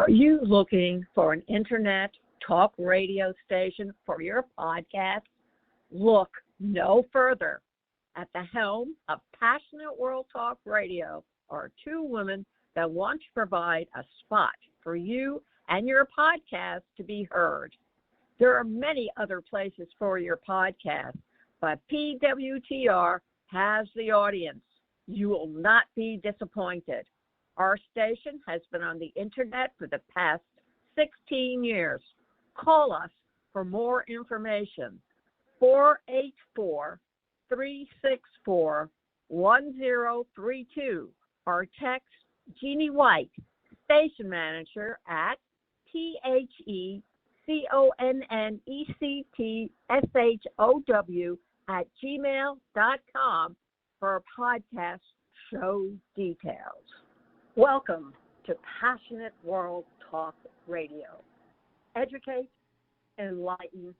Are you looking for an internet talk radio station for your podcast? Look no further. At the helm of Passionate World Talk Radio are two women that want to provide a spot for you and your podcast to be heard. There are many other places for your podcast, but PWTR has the audience. You will not be disappointed. Our station has been on the internet for the past 16 years. Call us for more information. 484-364-1032 or text Jeannie White, station manager at PHECONNECTSHOW@gmail.com for podcast show details. Welcome to Passionate World Talk Radio. Educate, enlighten,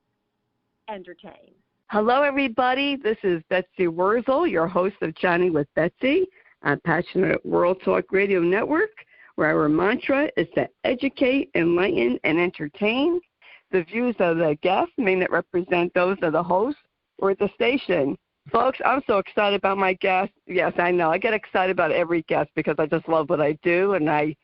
entertain. Hello, everybody. This is Betsy Wurzel, your host of Chatting with Betsy on Passionate World Talk Radio Network, where our mantra is to educate, enlighten, and entertain. The views of the guests may not represent those of the host or the station. Folks, I'm so excited about my guest. Yes, I know. I get excited about every guest because I just love what I do, and I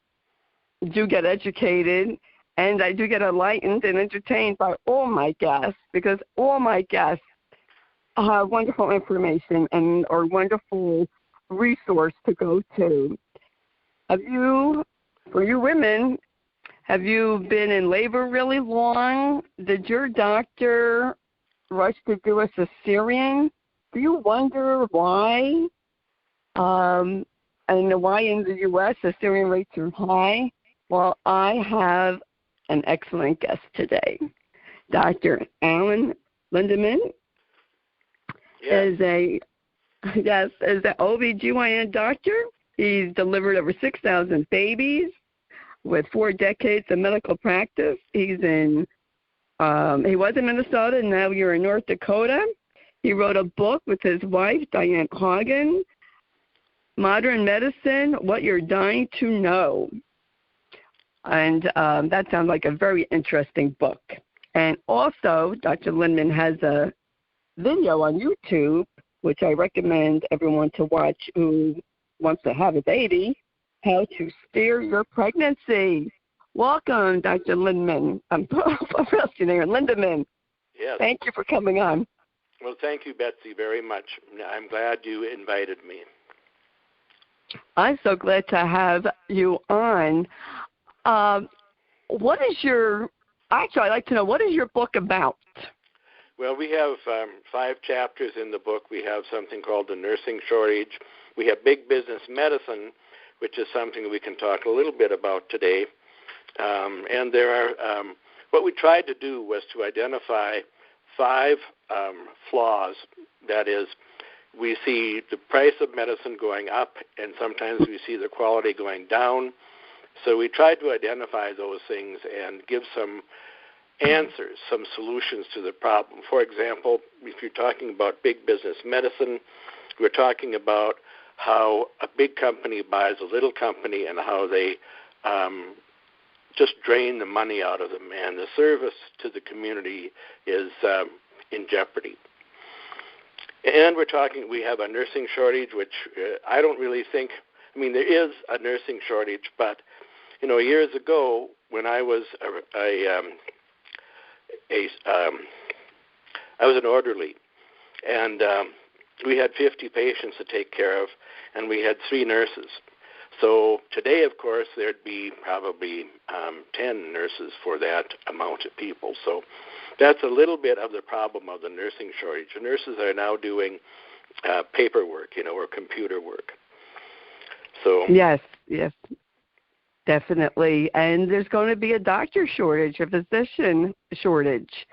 do get educated, and I do get enlightened and entertained by all my guests because all my guests have wonderful information and are wonderful resource to go to. For you women, have you been in labor really long? Did your doctor rush to do a cesarean? Do you wonder why? And why in the U.S. cesarean rates are high? Well, I have an excellent guest today. Dr. Alan Lindemann is an OBGYN doctor. He's delivered over 6,000 babies with 4 decades of medical practice. He was in Minnesota, and now you're in North Dakota. He wrote a book with his wife, Diane Haugen, Modern Medicine, What You're Dying to Know. And that sounds like a very interesting book. And also, Dr. Lindemann has a video on YouTube, which I recommend everyone to watch who wants to have a baby, How to Steer Your Pregnancy. Welcome, Dr. Lindemann. I'm pronouncing your name, Lindemann. Yes. Thank you for coming on. Well, thank you, Betsy, very much. I'm glad you invited me. I'm so glad to have you on. I'd like to know, what is your book about? Well, we have 5 chapters in the book. We have something called the nursing shortage. We have big business medicine, which is something we can talk a little bit about today. And there are, what we tried to do was to identify 5 flaws. That is, we see the price of medicine going up, and sometimes we see the quality going down. So we tried to identify those things and give some answers, some solutions to the problem. For example, if you're talking about big business medicine, we're talking about how a big company buys a little company and how they just drain the money out of them, and the service to the community is in jeopardy. And we have a nursing shortage, which I don't really think, there is a nursing shortage, but, years ago when I was I was an orderly, and we had 50 patients to take care of, and we had 3 nurses. So today, of course, there'd be probably 10 nurses for that amount of people. So that's a little bit of the problem of the nursing shortage. The nurses are now doing paperwork, or computer work. So Yes, definitely. And there's going to be a doctor shortage, a physician shortage,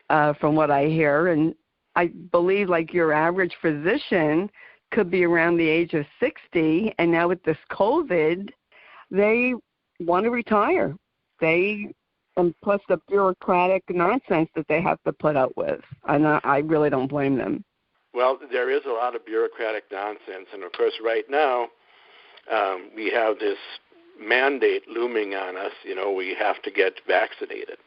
from what I hear. And I believe like your average physician could be around the age of 60, and now with this COVID, they want to retire. And plus the bureaucratic nonsense that they have to put up with. And I really don't blame them. Well, there is a lot of bureaucratic nonsense. And, of course, right now we have this mandate looming on us, we have to get vaccinated.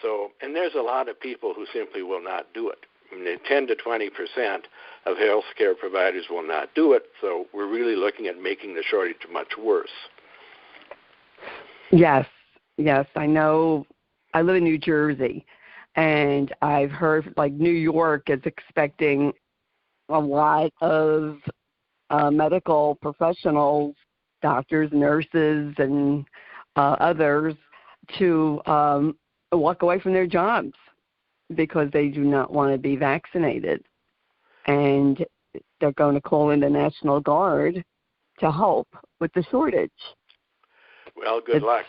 So, and there's a lot of people who simply will not do it. 10 to 20% of healthcare providers will not do it, so we're really looking at making the shortage much worse. Yes, I know. I live in New Jersey, and I've heard like New York is expecting a lot of medical professionals, doctors, nurses, and others to walk away from their jobs because they do not want to be vaccinated. And they're going to call in the National Guard to help with the shortage. Well, good luck.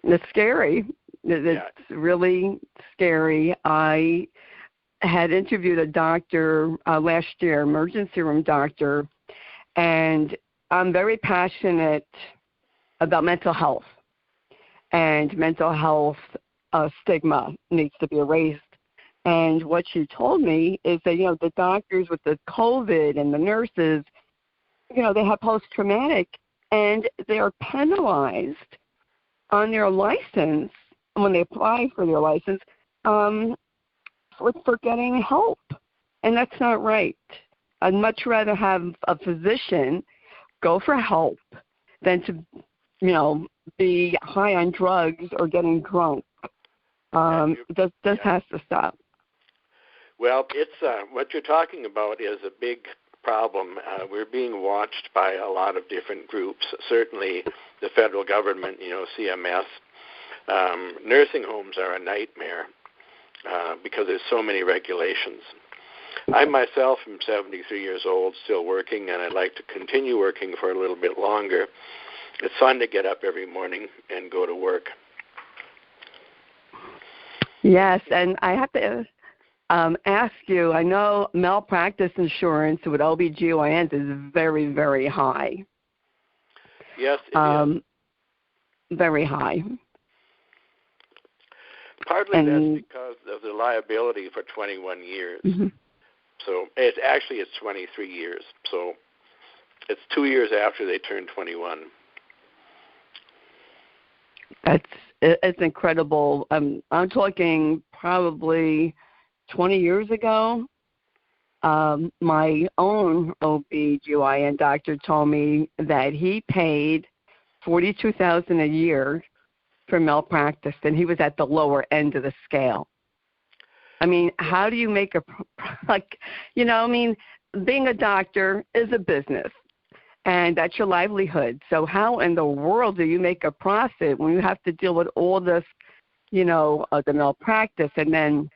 It's scary. It's really scary. I had interviewed a doctor last year, emergency room doctor, and I'm very passionate about mental health. And mental health stigma needs to be erased. And what she told me is that, the doctors with the COVID and the nurses, they have post-traumatic, and they are penalized on their license when they apply for their license for getting help. And that's not right. I'd much rather have a physician go for help than to, be high on drugs or getting drunk. This has to stop. Well, it's what you're talking about is a big problem. We're being watched by a lot of different groups, certainly the federal government, CMS. Nursing homes are a nightmare because there's so many regulations. I myself am 73 years old, still working, and I'd like to continue working for a little bit longer. It's fun to get up every morning and go to work. Yes, and I have to ask you, I know malpractice insurance with OB/GYNs is very, very high. Yes, it is. Very high. Partly that's because of the liability for 21 years. Mm-hmm. So it's 23 years. So it's 2 years after they turn 21. It's incredible. I'm talking probably 20 years ago. My own OB/GYN doctor told me that he paid $42,000 a year for malpractice, and he was at the lower end of the scale. I mean, how do you make being a doctor is a business, and that's your livelihood. So how in the world do you make a profit when you have to deal with all this, the malpractice, and then,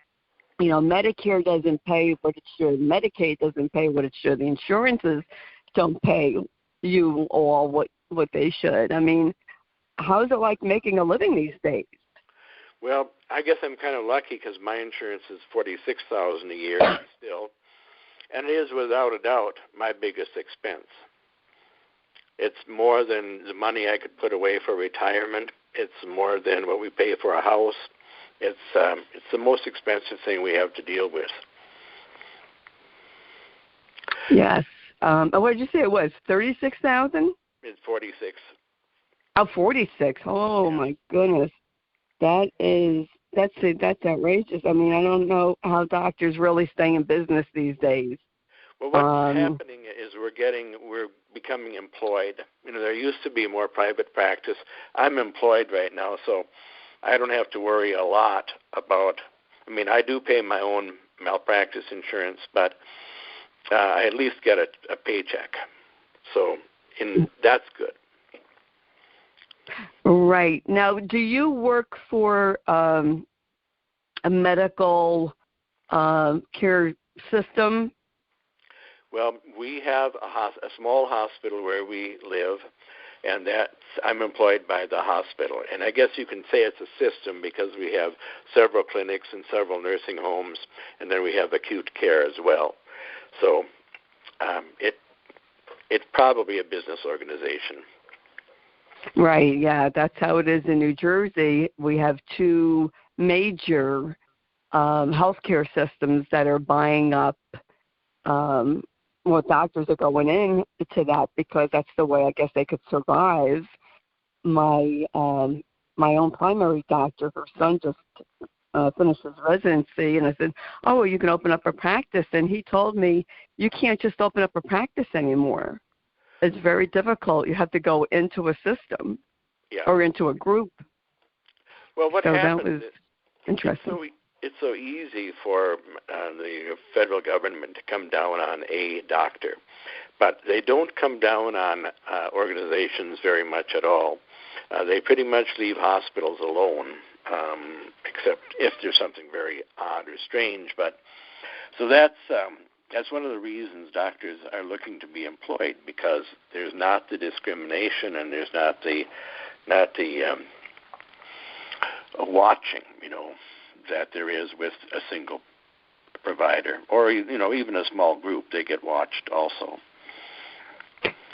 Medicare doesn't pay what it should, Medicaid doesn't pay what it should, the insurances don't pay you all what they should. I mean, how is it like making a living these days? Well, I guess I'm kind of lucky because my insurance is $46,000 a year still, and it is without a doubt my biggest expense. It's more than the money I could put away for retirement. It's more than what we pay for a house. It's the most expensive thing we have to deal with. Yes. What did you say it was? 36,000? It's 46. Oh, 46. Oh, yeah. My goodness. That's outrageous. I mean, I don't know how doctors really stay in business these days. Well, what's happening is we're becoming employed. There used to be more private practice. I'm employed right now, so I don't have to worry a lot about. I do pay my own malpractice insurance, but I at least get a paycheck. So, that's good. Right. Now, do you work for a medical care system? Well, we have a small hospital where we live, and I'm employed by the hospital. And I guess you can say it's a system because we have several clinics and several nursing homes, and then we have acute care as well. So it's probably a business organization. Right, yeah, that's how it is in New Jersey. We have two major healthcare systems that are buying up doctors are going in to that because that's the way I guess they could survive. my my own primary doctor, her son just finished his residency, and I said, oh, well, you can open up a practice. And he told me, you can't just open up a practice anymore. It's very difficult. You have to go into a system or into a group. Well, what happens that was interesting. It's so easy for the federal government to come down on a doctor, but they don't come down on organizations very much at all. They pretty much leave hospitals alone, except if there's something very odd or strange. But so that's one of the reasons doctors are looking to be employed, because there's not the discrimination and there's not the watching, that there is with a single provider, or even a small group. They get watched also.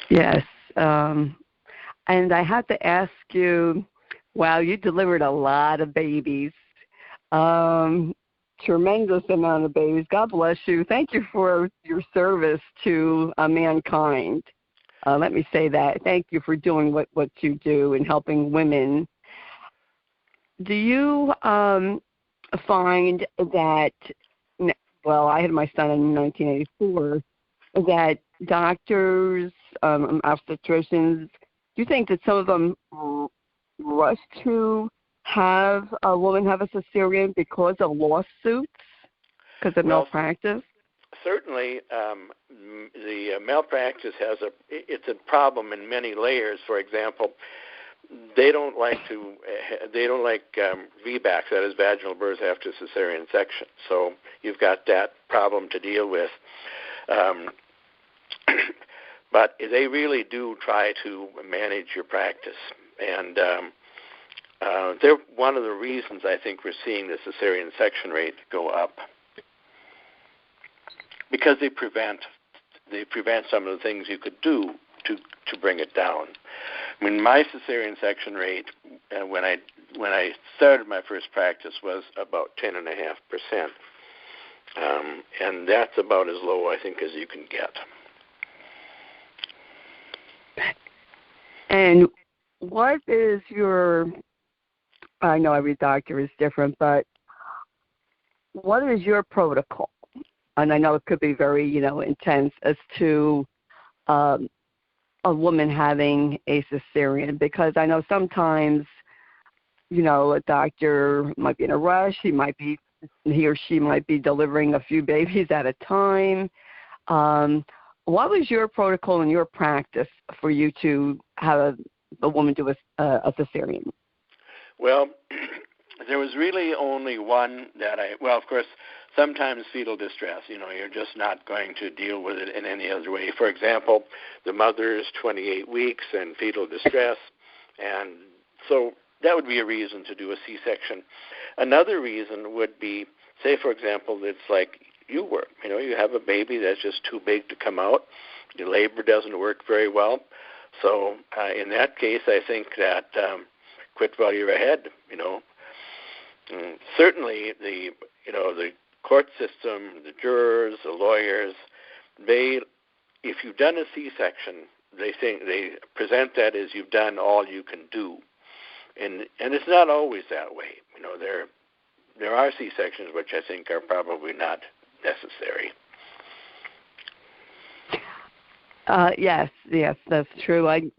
Yes, and I have to ask you, wow, you delivered a lot of babies, tremendous amount of babies. God bless you. Thank you for your service to mankind. Let me say that. Thank you for doing what you do and helping women. Do you find that, well, I had my son in 1984, that doctors, obstetricians, do you think that some of them rush to have a woman have a cesarean because of lawsuits, because of malpractice? Certainly, the malpractice it's a problem in many layers. For example, they don't like VBACs, that is vaginal birth after cesarean section. So you've got that problem to deal with. But they really do try to manage your practice. And they're one of the reasons I think we're seeing the cesarean section rate go up, because they prevent some of the things you could do to bring it down. I mean, my cesarean section rate when I started my first practice was about 10.5%, and that's about as low, I think, as you can get. And what is your? I know every doctor is different, but what is your protocol? And I know it could be very, intense as to a woman having a cesarean, because I know sometimes, a doctor might be in a rush. He or she might be delivering a few babies at a time. What was your protocol in your practice for you to have a woman do a cesarean? Well, there was really only one that of course, sometimes fetal distress, you're just not going to deal with it in any other way. For example, the mother is 28 weeks and fetal distress, and so that would be a reason to do a C-section. Another reason would be, say, for example, it's like you were. You have a baby that's just too big to come out. Your labor doesn't work very well. So in that case, I think that quit while you're ahead, certainly the court system, the jurors, the lawyers, if you've done a C-section, they present that as you've done all you can do, and it's not always that way. There are C-sections which I think are probably not necessary. Yes, that's true. I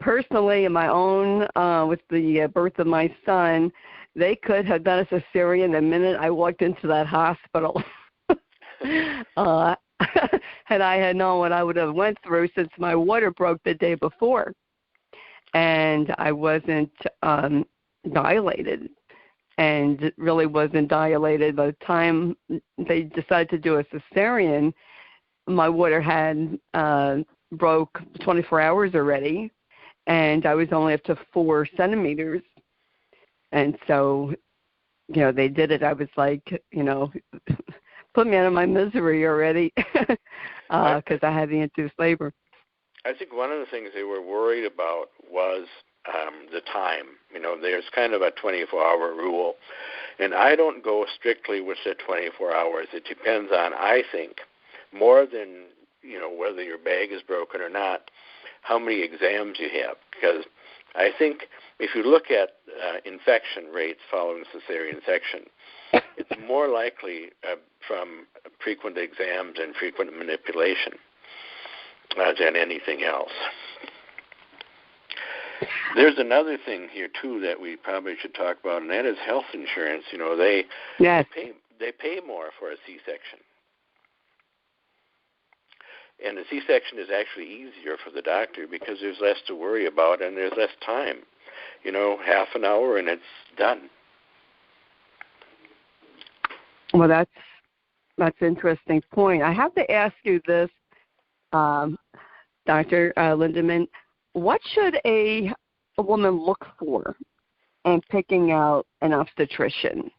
personally, in my own, with the birth of my son, they could have done a cesarean the minute I walked into that hospital. Had I had known what I would have went through, since my water broke the day before, and I wasn't dilated, and it really wasn't dilated. By the time they decided to do a cesarean, my water had broke 24 hours already, and I was only up to 4 centimeters. And so, they did it. I was like, put me out of my misery already, because I had the induced labor. I think one of the things they were worried about was the time. There's kind of a 24-hour rule, and I don't go strictly with the 24 hours. It depends on, I think, more than, whether your bag is broken or not, how many exams you have. Because I think if you look at infection rates following cesarean section, it's more likely from frequent exams and frequent manipulation than anything else. There's another thing here, too, that we probably should talk about, and that is health insurance. You know, they pay more for a C-section. And a C-section is actually easier for the doctor because there's less to worry about and there's less time. You know, half an hour and it's done. Well, that's an interesting point. I have to ask you this, Dr. Lindemann. What should a woman look for in picking out an obstetrician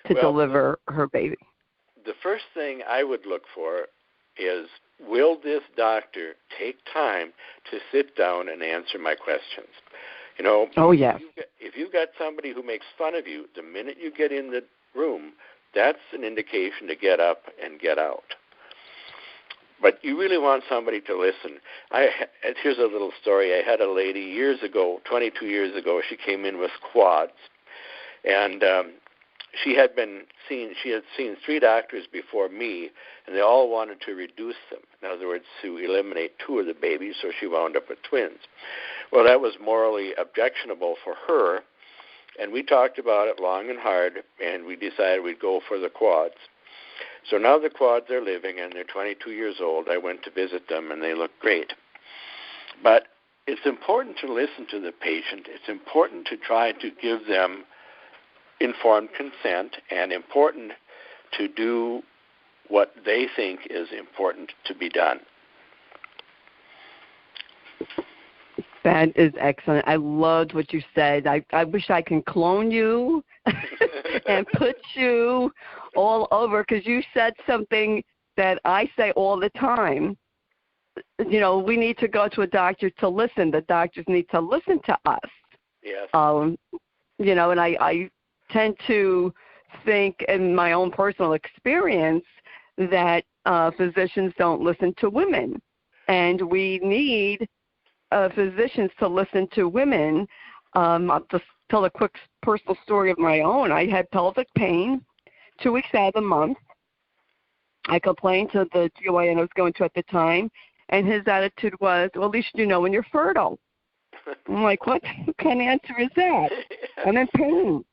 to deliver her baby? The first thing I would look for is, will this doctor take time to sit down and answer my questions? You know, if you've got somebody who makes fun of you the minute you get in the room, that's an indication to get up and get out. But you really want somebody to listen. Here's a little story. I had a lady years ago, 22 years ago, she came in with quads, and she had seen 3 doctors before me, and they all wanted to reduce them. In other words, to eliminate 2 of the babies, so she wound up with twins. Well, that was morally objectionable for her, and we talked about it long and hard, and we decided we'd go for the quads. So now the quads are living, and they're 22 years old. I went to visit them, and they look great. But it's important to listen to the patient. It's important to try to give them informed consent, and important to do what they think is important to be done. That is excellent. I loved what you said. I wish I can clone you and put you all over, because you said something that I say all the time. You know, we need to go to a doctor to listen. The doctors need to listen to us. Yes. You know, and I tend to think in my own personal experience that physicians don't listen to women. And we need physicians to listen to women. I'll just tell a quick personal story of my own. I had pelvic pain 2 weeks out of the month. I complained to the GYN I was going to at the time, and his attitude was, well, at least you know when you're fertile. I'm like, what kind of answer is that? I'm in pain.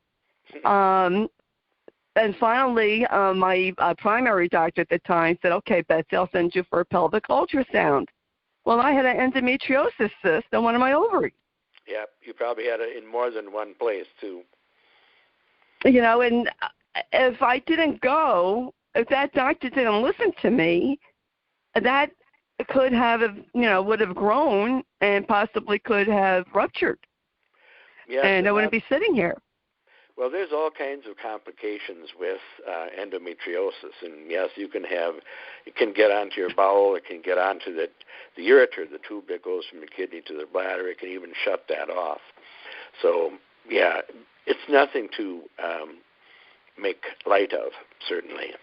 And finally, my primary doctor at the time said, okay, Betsy, I'll send you for a pelvic ultrasound. Well, I had an endometriosis cyst on one of my ovaries. Yeah, you probably had it in more than one place, too. You know, and if I didn't go, if that doctor didn't listen to me, that could have, you know, would have grown and possibly could have ruptured. Yes, and I wouldn't be sitting here. Well, there's all kinds of complications with endometriosis, and yes, it can get onto your bowel, it can get onto the ureter, the tube that goes from the kidney to the bladder. It can even shut that off. So, yeah, it's nothing to make light of, certainly.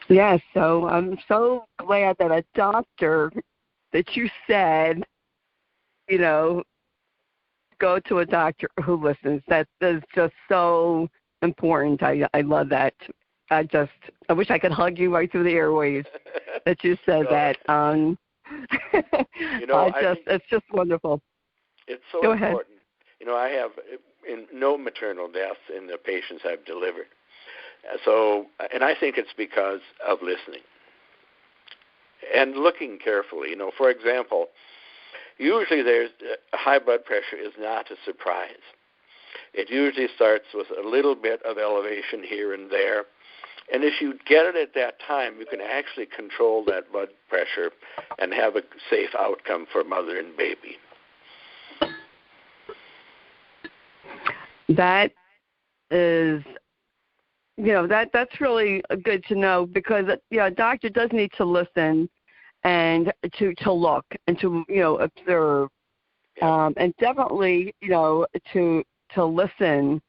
Yes, so I'm so glad that a doctor that you said, you know, go to a doctor who listens. That is just so important. I love that. I wish I could hug you right through the airwaves that you said that. You know, it's just wonderful. It's so go important. Ahead. You know, I have no maternal deaths in the patients I've delivered. So, and I think it's because of listening and looking carefully. You know, for example, usually there's high blood pressure is not a surprise. It usually starts with a little bit of elevation here and there. And if you get it at that time, you can actually control that blood pressure and have a safe outcome for mother and baby. That is, you know, that's really good to know, because, you know, a doctor does need to listen and to look and to, you know, observe, and definitely, you know, to listen.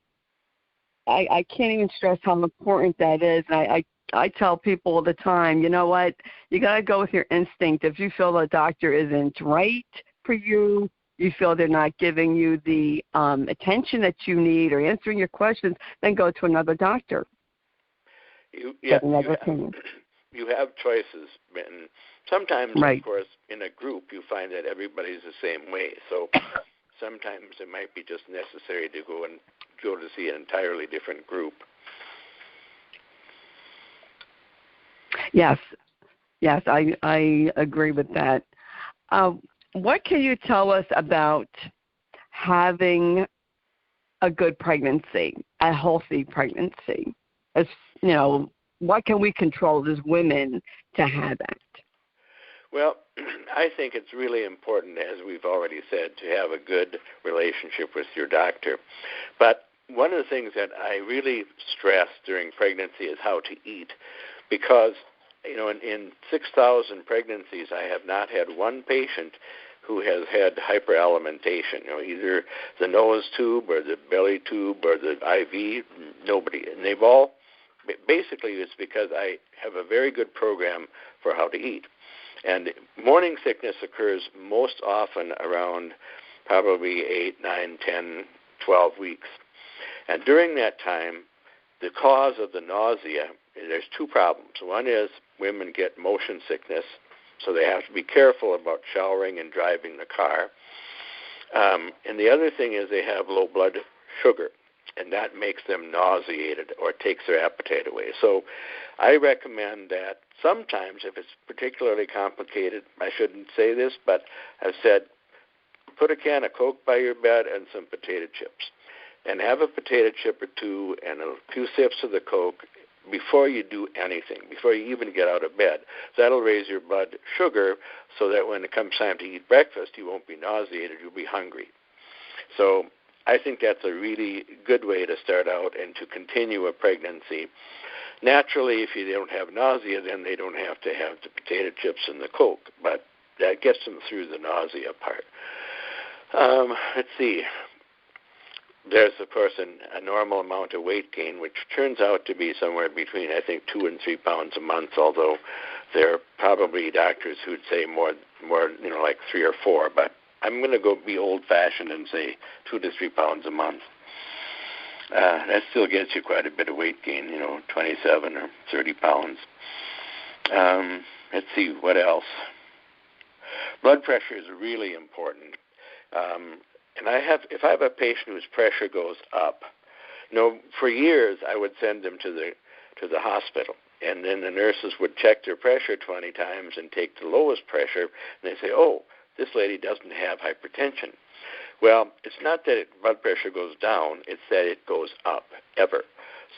I can't even stress how important that is. And I tell people all the time, you know what, you got to go with your instinct. If you feel the doctor isn't right for you, you feel they're not giving you the attention that you need or answering your questions, then go to another doctor. You have choices, and sometimes, right. Of course, in a group, you find that everybody's the same way. So sometimes it might be just necessary to go to see an entirely different group. Yes, I agree with that. What can you tell us about having a good pregnancy, a healthy pregnancy? As you know, what can we control as women to have that? Well, I think it's really important, as we've already said, to have a good relationship with your doctor. But one of the things that I really stress during pregnancy is how to eat, because in 6,000 pregnancies, I have not had one patient who has had hyperalimentation, either the nose tube or the belly tube or the IV, nobody. And they've all, basically it's because I have a very good program for how to eat. And morning sickness occurs most often around probably 8, 9, 10, 12 weeks. And during that time, the cause of the nausea, there's two problems. One is women get motion sickness, so they have to be careful about showering and driving the car. And the other thing is they have low blood sugar, and that makes them nauseated or takes their appetite away. So I recommend that sometimes, if it's particularly complicated, I shouldn't say this, but I've said put a can of Coke by your bed and some potato chips, and have a potato chip or two and a few sips of the Coke before you do anything, before you even get out of bed. That'll raise your blood sugar so that when it comes time to eat breakfast, you won't be nauseated, you'll be hungry. So I think that's a really good way to start out and to continue a pregnancy. Naturally, if you don't have nausea, then they don't have to have the potato chips and the Coke, but that gets them through the nausea part. Let's see. There's, of course, a normal amount of weight gain, which turns out to be somewhere between, I think, 2 and 3 pounds a month, although there are probably doctors who'd say more, like 3 or 4, but I'm going to go be old-fashioned and say 2 to 3 pounds a month. That still gets you quite a bit of weight gain, 27 or 30 pounds. Let's see, what else? Blood pressure is really important. And if I have a patient whose pressure goes up, for years I would send them to the hospital, and then the nurses would check their pressure 20 times and take the lowest pressure, and they say, oh, this lady doesn't have hypertension. Well, it's not that blood pressure goes down, it's that it goes up, ever.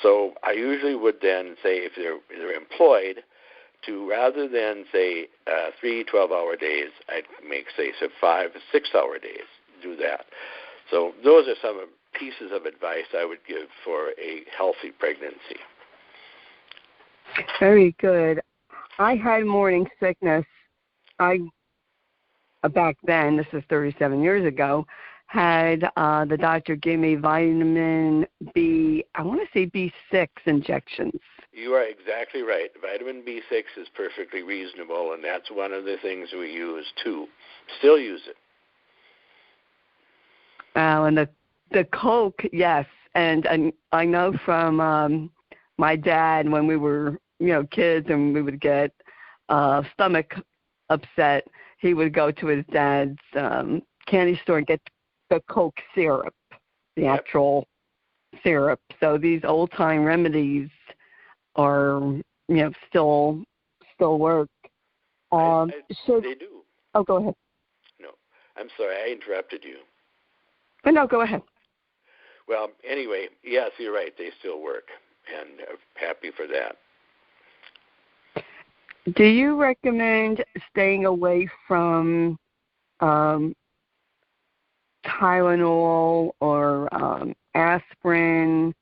So I usually would then say, if they're employed, to rather than, say, 3 12-hour days, I'd make, say, 5 6-hour days. Do that. So those are some pieces of advice I would give for a healthy pregnancy. Very good. I had morning sickness. Back then, this is 37 years ago, had the doctor give me vitamin B, I want to say B6 injections. You are exactly right. Vitamin B6 is perfectly reasonable, and that's one of the things we use too. Still use it. And the Coke, yes. And I know from my dad when we were, kids and we would get stomach upset, he would go to his dad's candy store and get the Coke syrup, the actual syrup. So these old-time remedies are, still work. They do. Oh, go ahead. No, I'm sorry, I interrupted you. Oh, no, go ahead. Well, anyway, yes, you're right. They still work, and I'm happy for that. Do you recommend staying away from Tylenol or aspirin?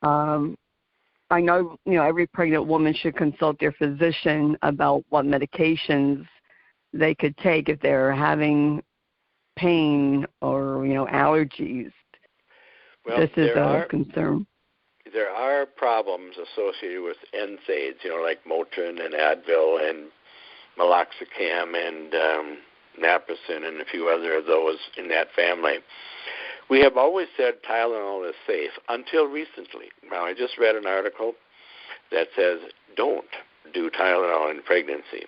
I know, every pregnant woman should consult their physician about what medications they could take if they're having pain or, allergies. Well, this is a concern. There are problems associated with NSAIDs, like Motrin and Advil and Meloxicam and naproxen, and a few other of those in that family. We have always said Tylenol is safe until recently. Now, I just read an article that says don't do Tylenol in pregnancy.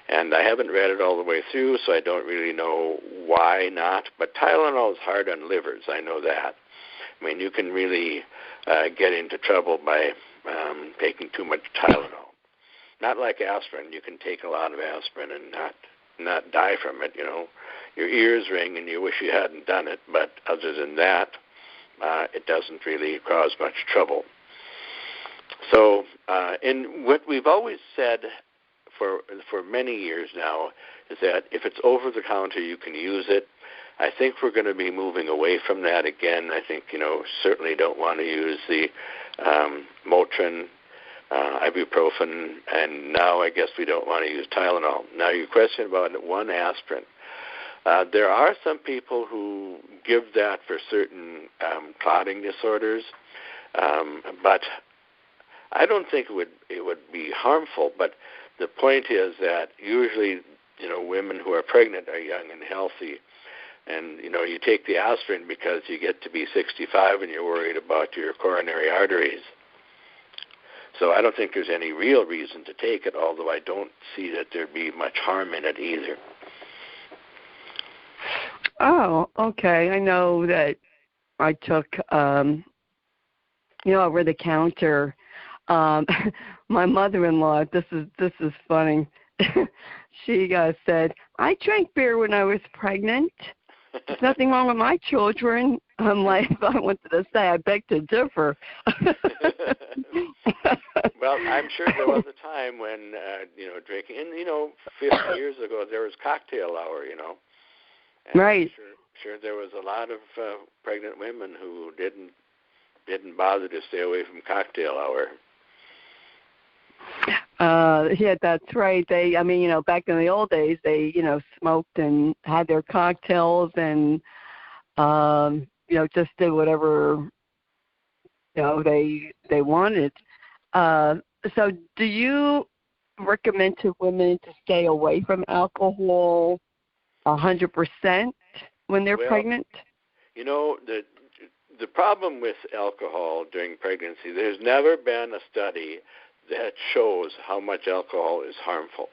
And I haven't read it all the way through, so I don't really know why not. But Tylenol is hard on livers. I know that. I mean, you can really get into trouble by taking too much Tylenol. Not like aspirin. You can take a lot of aspirin and not die from it, you know. Your ears ring and you wish you hadn't done it. But other than that, it doesn't really cause much trouble. So, and what we've always said for many years now is that if it's over the counter, you can use it. I think we're going to be moving away from that again. I think, you know, certainly don't want to use the Motrin, ibuprofen, and now I guess we don't want to use Tylenol. Now, your question about one aspirin. There are some people who give that for certain clotting disorders, but I don't think it would be harmful. But the point is that usually, you know, women who are pregnant are young and healthy. And, you know, you take the aspirin because you get to be 65 and you're worried about your coronary arteries. So I don't think there's any real reason to take it, although I don't see that there'd be much harm in it either. Oh, okay. I know that I took, over the counter. My mother-in-law, this is funny. She said, I drank beer when I was pregnant. There's nothing wrong with my children. I'm like, I wanted to say, I beg to differ. Well, I'm sure there was a time when, drinking, and, 50 years ago, there was cocktail hour, And right. I'm sure there was a lot of pregnant women who didn't bother to stay away from cocktail hour. Yeah, that's right. They, back in the old days, they, smoked and had their cocktails and, just did whatever, they wanted. So do you recommend to women to stay away from alcohol 100% when they're pregnant? The problem with alcohol during pregnancy, there's never been a study that shows how much alcohol is harmful.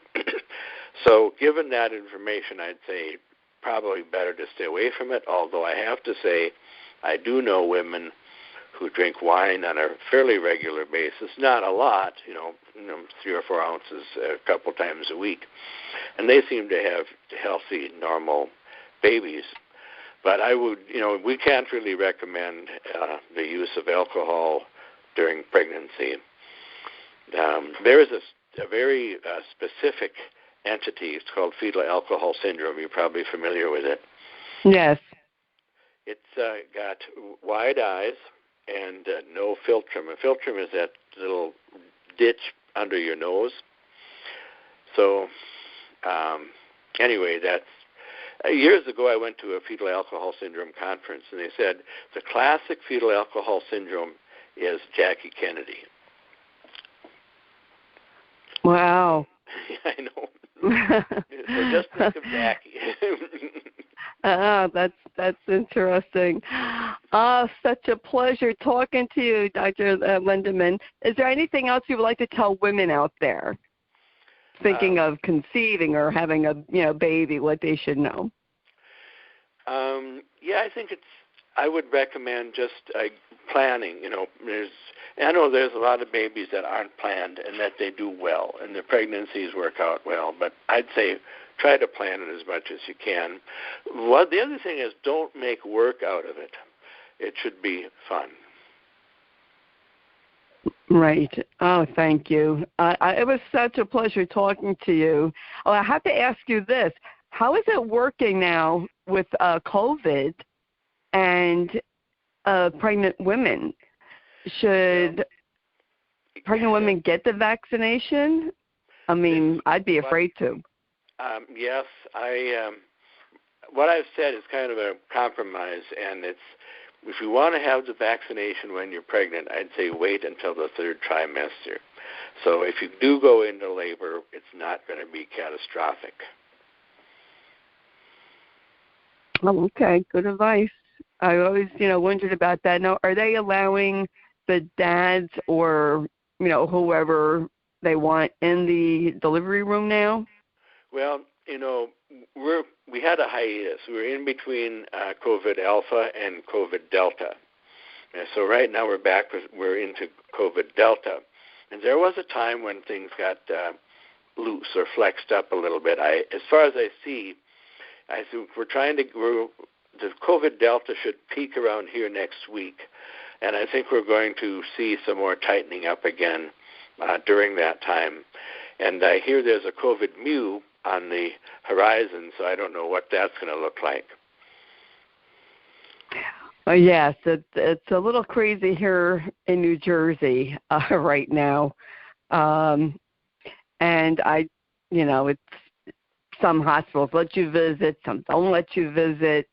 So given that information, I'd say probably better to stay away from it, although I have to say I do know women who drink wine on a fairly regular basis, not a lot, 3 or 4 ounces a couple times a week, and they seem to have healthy, normal babies. But I would, we can't really recommend the use of alcohol during pregnancy. There is a very specific entity. It's called fetal alcohol syndrome. You're probably familiar with it. Yes. It's got wide eyes and no philtrum. A philtrum is that little ditch under your nose. So, anyway, that's years ago I went to a fetal alcohol syndrome conference, and they said the classic fetal alcohol syndrome is Jackie Kennedy. Wow. I know. So just think of Jackie. That's interesting. Such a pleasure talking to you, Dr. Lindemann. Is there anything else you would like to tell women out there thinking of conceiving or having a baby, what they should know? I think I would recommend just planning. I know there's a lot of babies that aren't planned and that they do well and their pregnancies work out well, but I'd say try to plan it as much as you can. Well, the other thing is don't make work out of it. It should be fun. Right. Oh, thank you. It was such a pleasure talking to you. Oh, I have to ask you this. How is it working now with COVID and pregnant women? Should pregnant women get the vaccination? I mean, I'd be afraid to. Yes, what I've said is kind of a compromise, and it's if you want to have the vaccination when you're pregnant, I'd say wait until the 3rd trimester. So if you do go into labor, it's not going to be catastrophic. Oh, okay, good advice. I always, wondered about that. Now, are they allowing the dads or, whoever they want in the delivery room now? Well, we had a hiatus. We're in between COVID Alpha and COVID Delta. And so right now we're into COVID Delta. And there was a time when things got loose or flexed up a little bit. As far as I see, I think the COVID Delta should peak around here next week. And I think we're going to see some more tightening up again during that time. And I hear there's a COVID Mu on the horizon, so I don't know what that's going to look like. Oh, yes, it's a little crazy here in New Jersey right now. And it's some hospitals let you visit, some don't let you visit.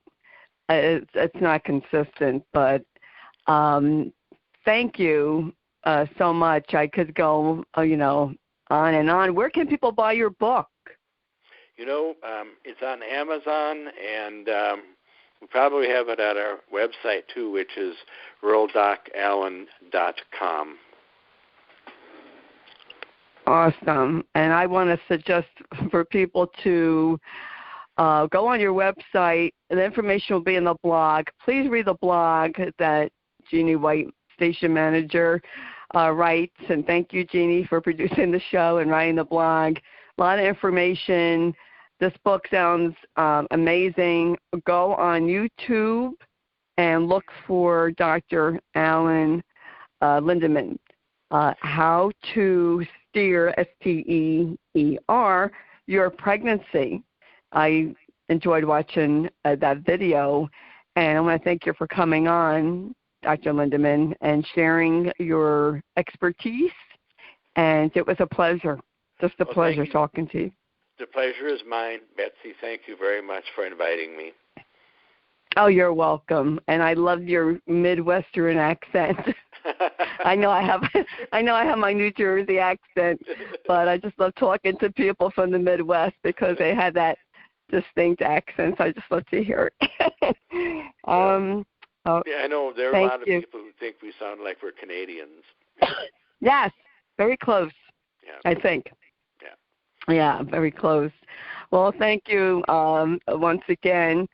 It's not consistent, but thank you so much. I could go, on and on. Where can people buy your book? It's on Amazon, and we probably have it at our website, too, which is ruraldocallen.com. Awesome. And I want to suggest for people to go on your website. The information will be in the blog. Please read the blog that Jeannie White, station manager, writes. And thank you, Jeannie, for producing the show and writing the blog. A lot of information. This book sounds amazing. Go on YouTube and look for Dr. Alan Lindemann, How to Steer, STEER, Your Pregnancy. I enjoyed watching that video, and I want to thank you for coming on, Dr. Lindemann, and sharing your expertise. And it was a pleasure, just a pleasure talking to you. The pleasure is mine, Betsy. Thank you very much for inviting me. Oh, you're welcome. And I love your Midwestern accent. I know I have my New Jersey accent, but I just love talking to people from the Midwest because they have that distinct accent. So I just love to hear it. I know there are a lot of people who think we sound like we're Canadians. Yes, very close. Yeah. I think. Yeah, very close. Well, thank you once again.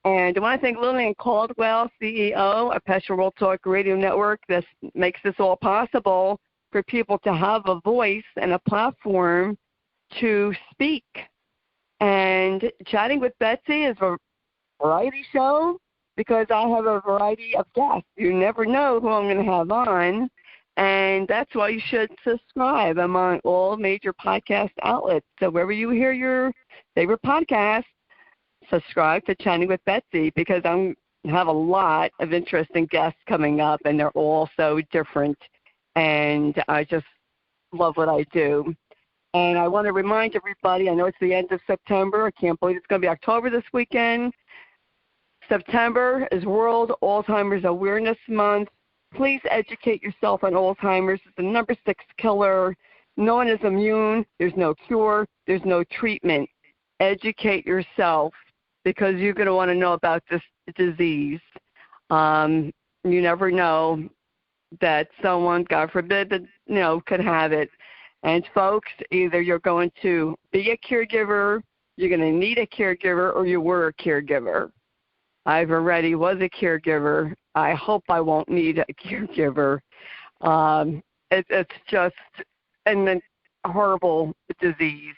And I want to thank Lillian Caldwell, CEO of Passionate World Talk Radio Network. This makes this all possible for people to have a voice and a platform to speak. And Chatting with Betsy is a variety show because I have a variety of guests. You never know who I'm going to have on. And that's why you should subscribe. I'm on all major podcast outlets. So wherever you hear your favorite podcast, subscribe to Chatting with Betsy because I have a lot of interesting guests coming up, and they're all so different. And I just love what I do. And I want to remind everybody, I know it's the end of September. I can't believe it's going to be October this weekend. September is World Alzheimer's Awareness Month. Please educate yourself on Alzheimer's. It's the number 6 killer. No one is immune. There's no cure. There's no treatment. Educate yourself because you're going to want to know about this disease. You never know that someone, God forbid, could have it. And folks, either you're going to be a caregiver, you're going to need a caregiver, or you were a caregiver. I've already was a caregiver. I hope I won't need a caregiver. It's just a horrible disease,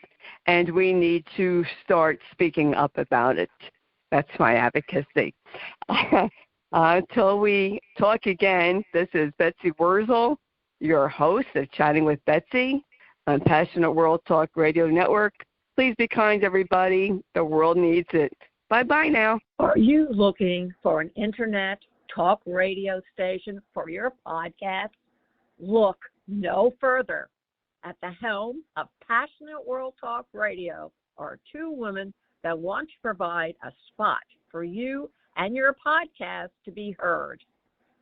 and we need to start speaking up about it. That's my advocacy. Until we talk again, this is Betsy Wurzel, your host of Chatting with Betsy on Passionate World Talk Radio Network. Please be kind, everybody. The world needs it. Bye-bye now. Are you looking for an internet talk radio station for your podcast? Look no further. At the helm of Passionate World Talk Radio are two women that want to provide a spot for you and your podcast to be heard.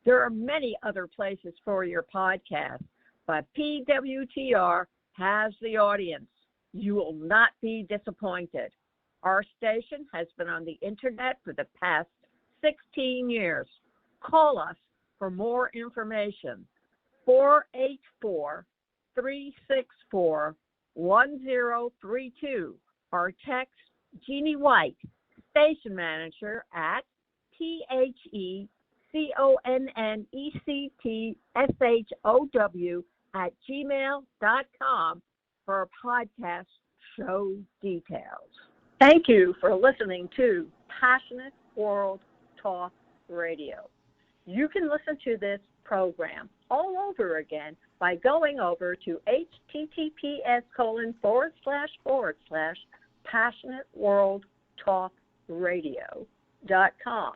There are many other places for your podcast, but PWTR has the audience. You will not be disappointed. Our station has been on the Internet for the past 16 years. Call us for more information. 484-364-1032 or text Jeannie White, Station Manager, at PHECONNECTSHOW@gmail.com for podcast show details. Thank you for listening to Passionate World Talk Radio. You can listen to this program all over again by going over to https://passionateworldtalkradio.com.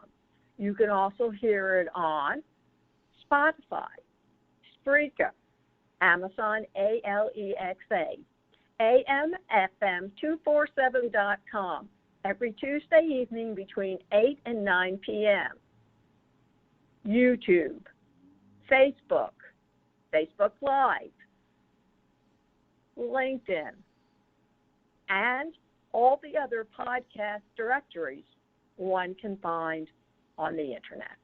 You can also hear it on Spotify, Spreaker, Amazon Alexa, AMFM247.com every Tuesday evening between 8 and 9 p.m. YouTube, Facebook, Facebook Live, LinkedIn, and all the other podcast directories one can find on the Internet.